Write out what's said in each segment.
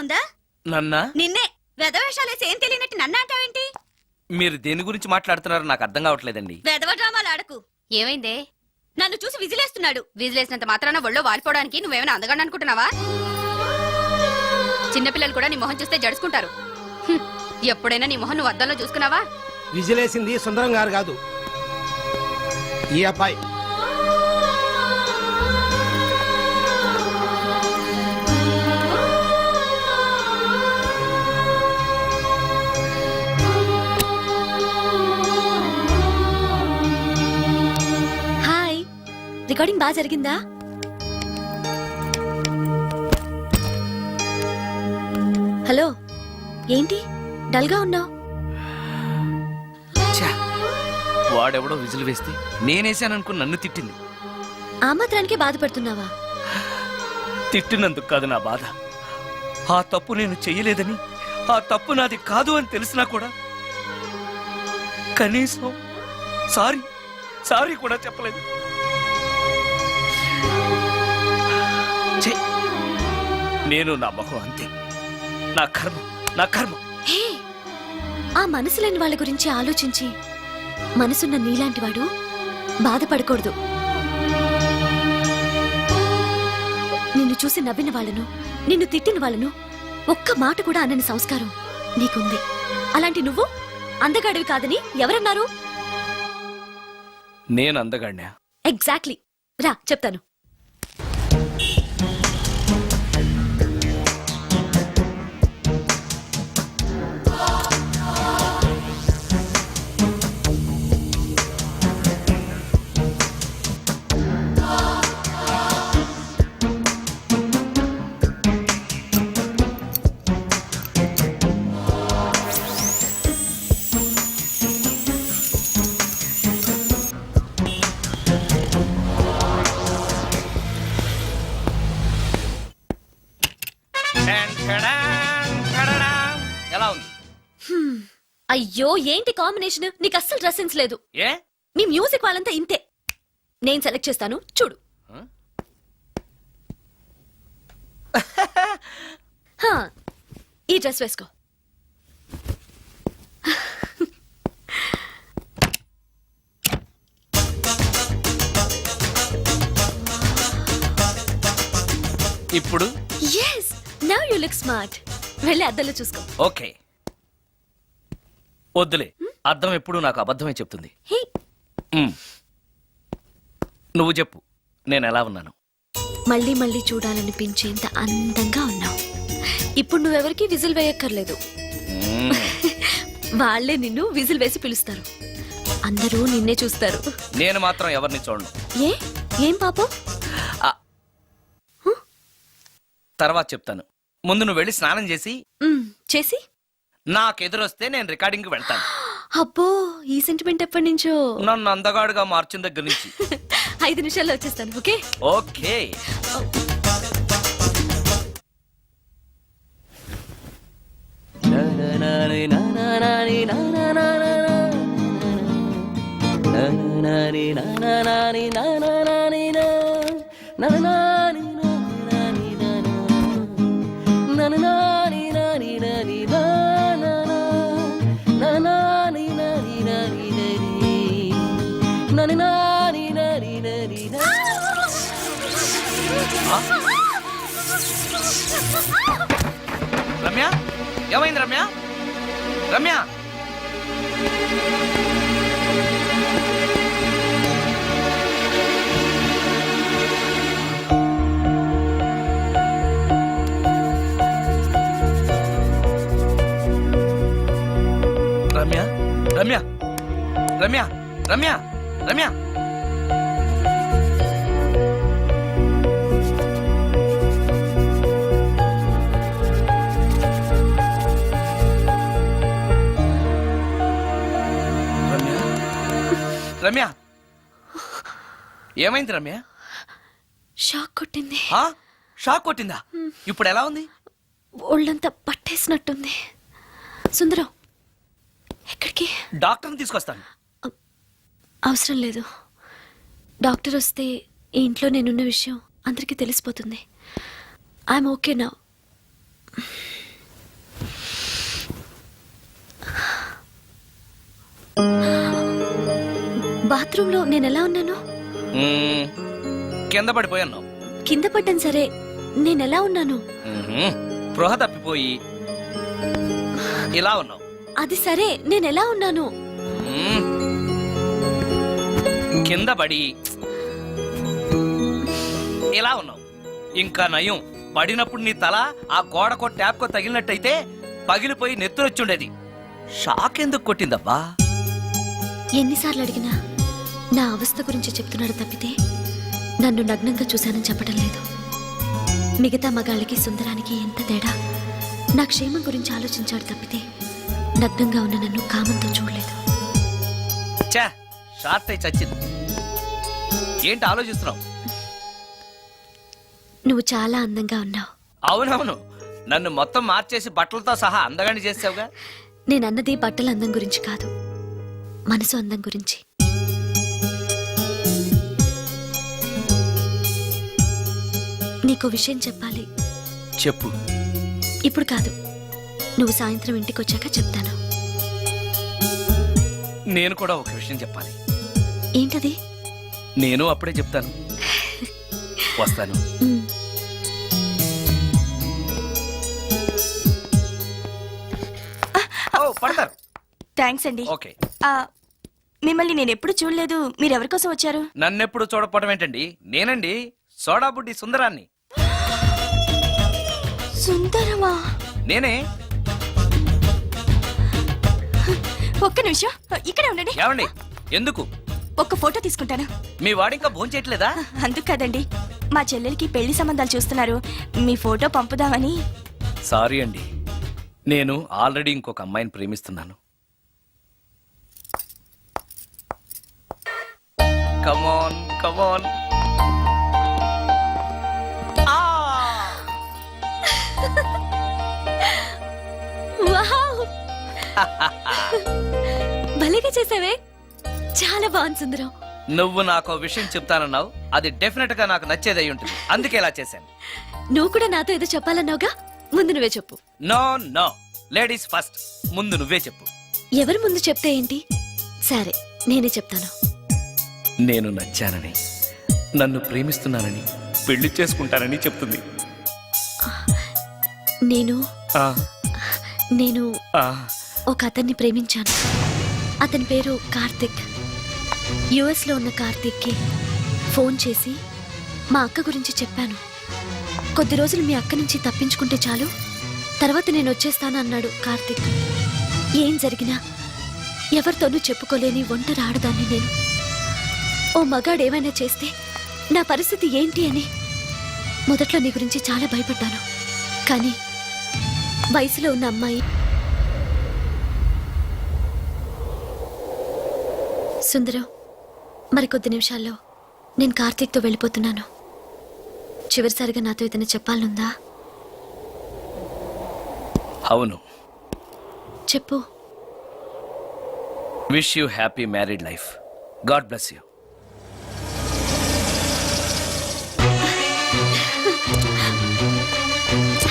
ఉందా? నన్నా? నిన్నే. వెధవేషాలేసి ఏం తెలియనట్టు నన్ను అంటావేంటి? మీరు దేని గురించి మాట్లాడుతున్నారో నాకు అర్థం కావట్లేదండి. వెధవ డ్రామాలు ఆడకు. ఏమైందే? నన్ను చూసి విజిలేస్తున్నాడు. విజిలేసినంత మాత్రాన ఒళ్ళో వాలిపోవడానికి నువ్వేమైనా అందగాడు అనుకుంటున్నావా? చిన్నపిల్లలు కూడా నీ మొహం చూస్తే జడుచుకుంటారు. ఎప్పుడైనా నీ మొహం నువ్వు అద్దంలో చూసుకున్నావా? విజిలేసింది సుందరం గారు కాదు, ఈ అబ్బాయి. హాయ్, రికార్డింగ్ బాగా జరిగిందా? హలో, ఏంటి డల్గా ఉన్నావు? వాడెవడో విజిల్ వేస్తే నేనేసాననుకుని నన్ను తిట్టింది. ఆ మాత్రానికే బాధపడుతున్నావా? తిట్టినందుకు కాదు నా బాధ. ఆ తప్పు నేను చెయ్యలేదని, ఆ తప్పు నాది కాదు అని తెలిసినా కూడా కనీసం సారీ కూడా చెప్పలేదు. నేను నా మొహం అంతే. నా కర్మ. హే, ఆ మనసు లేని వాళ్ళ గురించి ఆలోచించి మనసున్న నీలాంటి వాడు బాధపడకూడదు. నిన్ను చూసి నవ్విన వాళ్ళను, నిన్ను తిట్టిన వాళ్ళను ఒక్క మాట కూడా అనని సంస్కారం నీకుంది. అలాంటి నువ్వు అందగాడివి కాదని ఎవరన్నారు? నేను అందగాడినా? ఎగ్జాక్ట్లీ. రా చెప్తాను. ఎలా ఉంది? అయ్యో, ఏంటి కాంబినేషన్? నీకు అస్సలు డ్రెస్ సెన్స్ లేదు. ఏ? మీ మ్యూజిక్ వాళ్ళంతా ఇంతే. నేను సెలెక్ట్ చేస్తాను, చూడు. హా, ఈ డ్రెస్ వేసుకో. ఇప్పుడు yes, now you look smart. వెళ్ళి అద్దంలో చూసుకో. ఓకే. వద్దులే, అర్థం ఎప్పుడు నాకు అబద్ధమే చెప్తుంది. హే, నువ్వు చెప్పు, నేను ఎలా ఉన్నాను? మళ్ళీ మళ్ళీ చూడాలనిపించేంత అందంగా ఉన్నావు. ఇప్పుడు నువ్వెవరికి విజిల్ వేయక్కర్లేదు. వాళ్ళే నిన్ను విజిల్ వేసి పిలుస్తారు. అందరూ నిన్నే చూస్తారు. నేను మాత్రం ఎవరిని చూడను. ఏం పాపం? తర్వాత చెప్తాను. ముందు నువ్వు వెళ్ళి స్నానం చేసి చేసి నాకెదురొస్తే నేను రికార్డింగ్ వెళ్తాను. అబ్బో, ఈ సెంటిమెంట్ ఎప్పటి నుంచో? నన్ను అందగాడుగా మార్చిన దగ్గర నుంచి. 5 నిమిషాల్లో వచ్చేస్తాను. Okay okay. రమ్య, ఏమైంది రమ్య? రమ్య, రమ్య, రమ్య, రమ్య, రమ్య, రమ్య. రమ్య, ఏమైంది రమ్య? షాక్ కొట్టింది. షాక్ కొట్టిందా? ఇప్పుడు ఎలా ఉంది? ఒళ్ళంతా పట్టేసినట్టుంది. సుందరం, ఎక్కడికి? డాక్టర్ని తీసుకొస్తాను. అవసరం లేదు. డాక్టర్ వస్తే ఈ ఇంట్లో నేనున్న విషయం అందరికీ తెలిసిపోతుంది. I'm okay now. బాత్రూంలో నేనెలా ఉన్నాను? మ్మ్, కింద పడిపోయి ఉన్నావు. కింద పడ్డాను సరే, నేనెలా ఉన్నాను? స్పృహ తప్పిపోయి ఇలా ఉన్నావు. అది సరే, నేనెలా ఉన్నాను? మ్మ్. కింద పడి ఇలా ఉన్నావు. ఇంకా నయం, పడినప్పుడు నీ తల ఆ గోడకో ట్యాప్కో తగిలినట్టయితే పగిలిపోయి నెత్తురొచ్చుండేది. షాక్ ఎందుకు కొట్టిందబ్బా? ఎన్నిసార్లు అడిగినా నా అవస్థ గురించి చెప్తున్నాడు తప్పితే నన్ను నగ్నంగా చూశానని చెప్పడం లేదు. మిగతా మగాళ్ళకి సుందరానికి ఎంత తేడా. నా క్షేమం గురించి ఆలోచించాడు తప్పితే నగ్నంగా ఉన్న నన్ను కామంతో చూడలేదు. చా, షార్ట్ అయి చచ్చింది. ఏంటి ఆలోచిస్తున్నావు? నువ్వు చాలా అందంగా ఉన్నావు. అవునవును, నన్ను మొత్తం మార్చేసి బట్టలతో సహా అందగాని చేసావుగా. నేనన్నది బట్టల అందం గురించి కాదు, మనసు అందం గురించి. నీకో విషయం చెప్పాలి. చెప్పు. ఇప్పుడు కాదు, నువ్వు సాయంత్రం ఇంటికి వచ్చాక చెప్తాను. నేను కూడా ఒక విషయం చెప్పాలి. ఏంటది? నేను అప్పుడే చెప్తాను. వస్తాను. ఉమ్. ఓ, పడతారు. థ్యాంక్స్ అండి. ఓకే. ఆ, మిమ్మల్ని నేను ఎప్పుడు చూడలేదు. మీరు ఎవరి కోసం వచ్చారు? నన్నెప్పుడు చూడకపోవడం ఏంటండి? నేనండి, సోడా బుడ్డి సుందరాన్ని. సుందరమా? నేనే. ఒక్క నిమిషం ఇక్కడే ఉండండి. ఏమండి? ఎందుకు? ఒక్క ఫోటో తీసుకుంటాను. మీ వాడింకా భోంచేయట్లేదా? అందుకు కదండి, మా చెల్లెలకి పెళ్లి సంబంధాలు చూస్తున్నారు. మీ ఫోటో పంపుదామని. సారీ అండి, నేను ఆల్రెడీ ఇంకొక అమ్మాయిని ప్రేమిస్తున్నాను. కమాన్ కమాన్. వావ్! భలేగా చేసావే. చాలా బాగుంది సుందరం. నువ్వు నాకు విషయం చెప్తానన్నావు, అది డెఫినెట్ గా నాకు నచ్చేదై ఉంటుంది. అందుకే ఇలా చేశాను. నువ్వు కూడా నాతో ఏదో చెప్పాలన్నావుగా, ముందు నువ్వే చెప్పు. No no, ladies first. ముందు నువ్వే చెప్పు. ఎవరు ముందు చెప్తే ఏంటి? సరే, నేనే చెప్తాను. నేను నచ్చానని, నన్ను ప్రేమిస్తున్నానని, పెళ్లి చేసుకుంటానని చెప్తుంది. నేను ఆ, నేను ఆ, ఒక అతన్ని ప్రేమించాను. అతని పేరు కార్తిక్. యుఎస్ లో ఉన్న కార్తిక్కి ఫోన్ చేసి మా అక్క గురించి చెప్పాను. కొద్ది రోజులు మీ అక్క నుంచి తప్పించుకుంటే చాలు, తర్వాత నేను వచ్చేస్తాను అన్నాడు కార్తిక్. ఏం జరిగినా ఎవరితోనూ చెప్పుకోలేని ఒంటరి ఆడదాన్ని నేను. ఓ మగాడు ఏమైనా చేస్తే నా పరిస్థితి ఏంటి అని మొదట్లో నీ గురించి చాలా భయపడ్డాను. కానీ వయసులో ఉన్న అమ్మాయి సుందరం, మరికొద్ది నిమిషాల్లో నేను కార్తీక్తో వెళ్ళిపోతున్నాను. చివరిసారిగా నాతో ఏదైనా చెప్పాలనుందా? అవును. చెప్పు. Wish you happy married life. God bless you.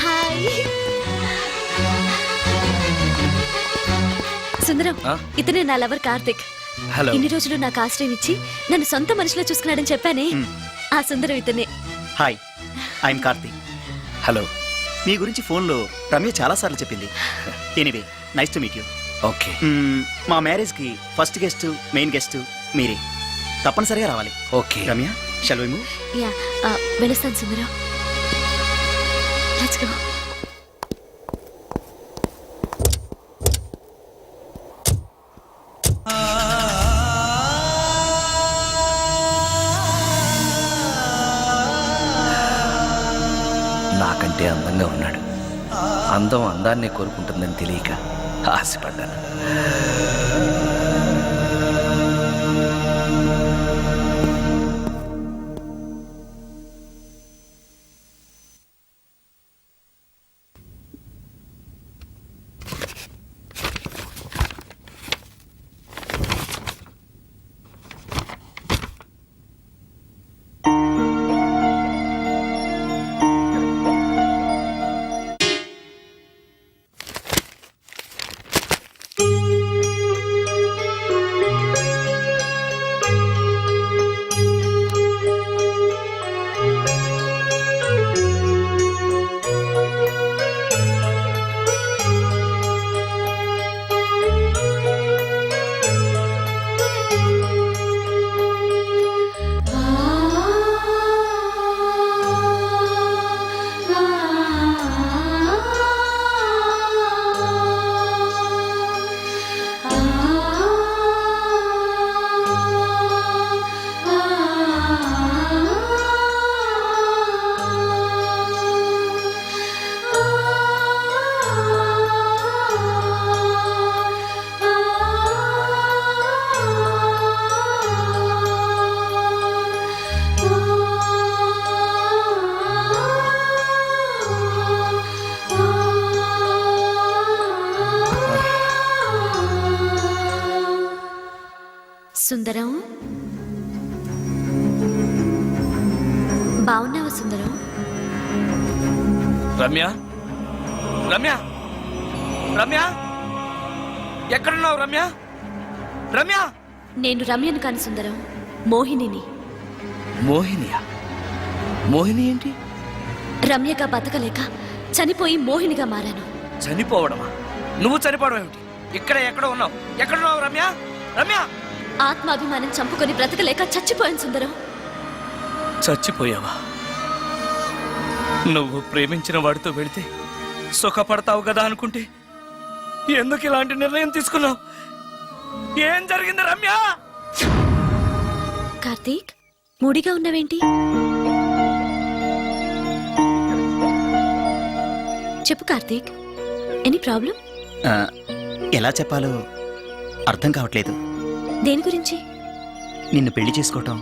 Hi Sundaram, ఆ? ఇతనే నా లవర్ కార్తిక్. హలో. ఇన్ని రోజులు నాకు ఆశ్రయం ఇచ్చి నన్ను సొంత మనిషిలో చూసుకున్నాడని చెప్పానే, ఆ సుందరం ఇతనే. Hi, I'm Karthik. హలో. మీ గురించి ఫోన్లో రమ్య చాలాసార్లు చెప్పింది. Anyway, nice to meet you. Okay. మా మ్యారేజ్కి ఫస్ట్ గెస్ట్, మెయిన్ గెస్ట్ మీరే. తప్పనిసరిగా రావాలి. Okay. Ramya, shall we move? Yeah, వెళ్ళొస్తాను సుందరం. Let's go. నాకంటే అందంగా ఉన్నాడు. అందం అందాన్నే కోరుకుంటుందని తెలియక ఆశపడ్డాను. సుందరం, బాగున్నావా సుందరం? రమ్య, రమ్య, రమ్య, ఎక్కడున్నావు రమ్య? రమ్య! నేను రమ్యను కాని సుందరం, మోహినిని. మోహినియా? మోహిని ఏంటి? రమ్యగా బతకలేక చనిపోయి మోహినిగా మారాను. చనిపోవడమా? నువ్వు చనిపోవడం ఏమిటి? ఎక్కడో ఉన్నావు. ఎక్కడున్నావు రమ్య? రమ్య! ఆత్మాభిమానం చంపుకొని బ్రతకలేక చచ్చిపోయాను సుందరం. చచ్చిపోయావా? నువ్వు ప్రేమించిన వాడితో వెళితే సుఖపడతావు కదా అనుకుంటే ఎందుకు ఇలాంటి నిర్ణయం తీసుకున్నావు? ఏం జరిగింది రమ్య? కార్తీక్, మూడిగా ఉన్నవేంటి? చెప్పు కార్తీక్, ఎనీ ప్రాబ్లం? ఆ, ఎలా చెప్పాలో అర్థం కావట్లేదు. దేని గురించి? నిన్ను పెళ్లి చేసుకోవటం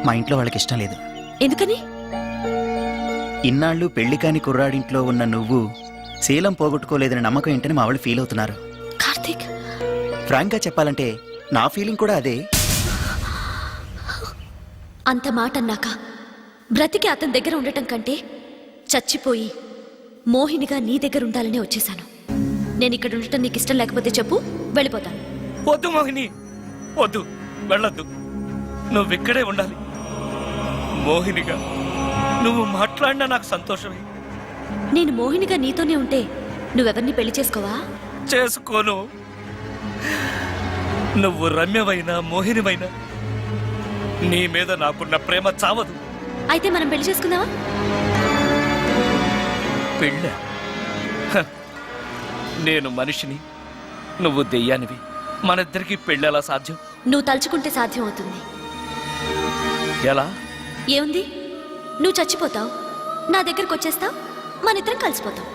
మా ఇంట్లో వాళ్ళకి ఇష్టం లేదు. ఎందుకని? ఇన్నాళ్ళు పెళ్లి కాని కుర్రాడింట్లో ఉన్న నువ్వు శీలం పోగొట్టుకోలేదని నమ్మకం ఏంటని మా వాళ్ళు ఫీల్ అవుతున్నారు. కార్తీక్, ఫ్రాంక్గా చెప్పాలంటే నా ఫీలింగ్ కూడా అదే. అంత మాట అన్నాక బ్రతికి అతని దగ్గర ఉండటం కంటే చచ్చిపోయి మోహినిగా నీ దగ్గర ఉండాలనే వచ్చేసాను. నేను ఇక్కడ ఉండటం నీకు ఇష్టం లేకపోతే చెప్పు, వెళ్ళిపోతాను. వద్దు మోహిని, వద్దు, వెళ్ళొద్దు. నువ్విక్కడే ఉండాలి. మోహినిగా నువ్వు మాట్లాడినా నాకు సంతోషమే. నేను మోహినిగా నీతోనే ఉంటే నువ్వెవరిని పెళ్లి చేసుకోవా? చేసుకోను. నువ్వు రమ్యమైనా మోహినిమైనా నీ మీద నాకున్న ప్రేమ చావదు. అయితే మనం పెళ్లి చేసుకుందావా? పెళ్ళ? నేను మనిషిని, నువ్వు దెయ్యానివి. మనిద్దరికి పెళ్ళి ఎలా సాధ్యం? నువ్వు తలుచుకుంటే సాధ్యం అవుతుంది. ఎలా? ఏముంది, నువ్వు చచ్చిపోతావు, నా దగ్గరకు వచ్చేస్తావు, మనిద్దరం కలిసిపోతాం.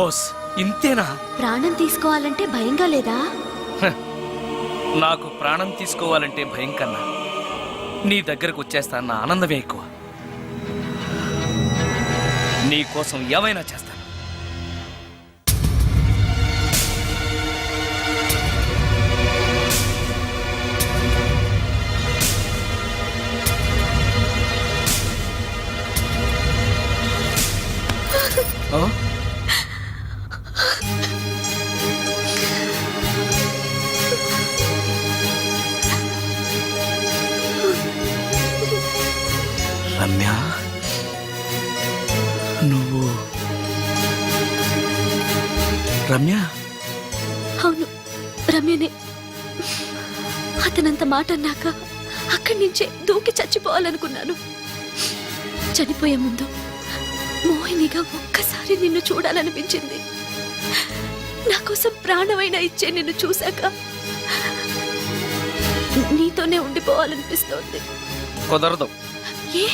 ఓస్, ఇంతేనా? ప్రాణం తీసుకోవాలంటే భయంగా లేదా? నాకు ప్రాణం తీసుకోవాలంటే భయం కన్నా నీ దగ్గరకు వచ్చేస్తాన్న ఆనందమే ఎక్కువ. నీ కోసం ఏమైనా చేస్తాను. ఆ? రమ్య, నువ్వు రమ్య? అవును, రమ్యనే. అతనంత మాట అన్నాక అక్కడి నుంచే దూకి చచ్చిపోవాలనుకున్నాను. చనిపోయే ముందు మోహినిగా ఒక్కసారి నిన్ను చూడాలనిపించింది. నా కోసం ప్రాణమైనా ఇచ్చే నిన్ను చూశాక నీతోనే ఉండిపోవాలనిపిస్తోంది. కుదరదు. ఏ?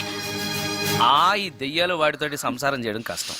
ఈ దెయ్యాలు వాడితోటి సంసారం చేయడం కష్టం.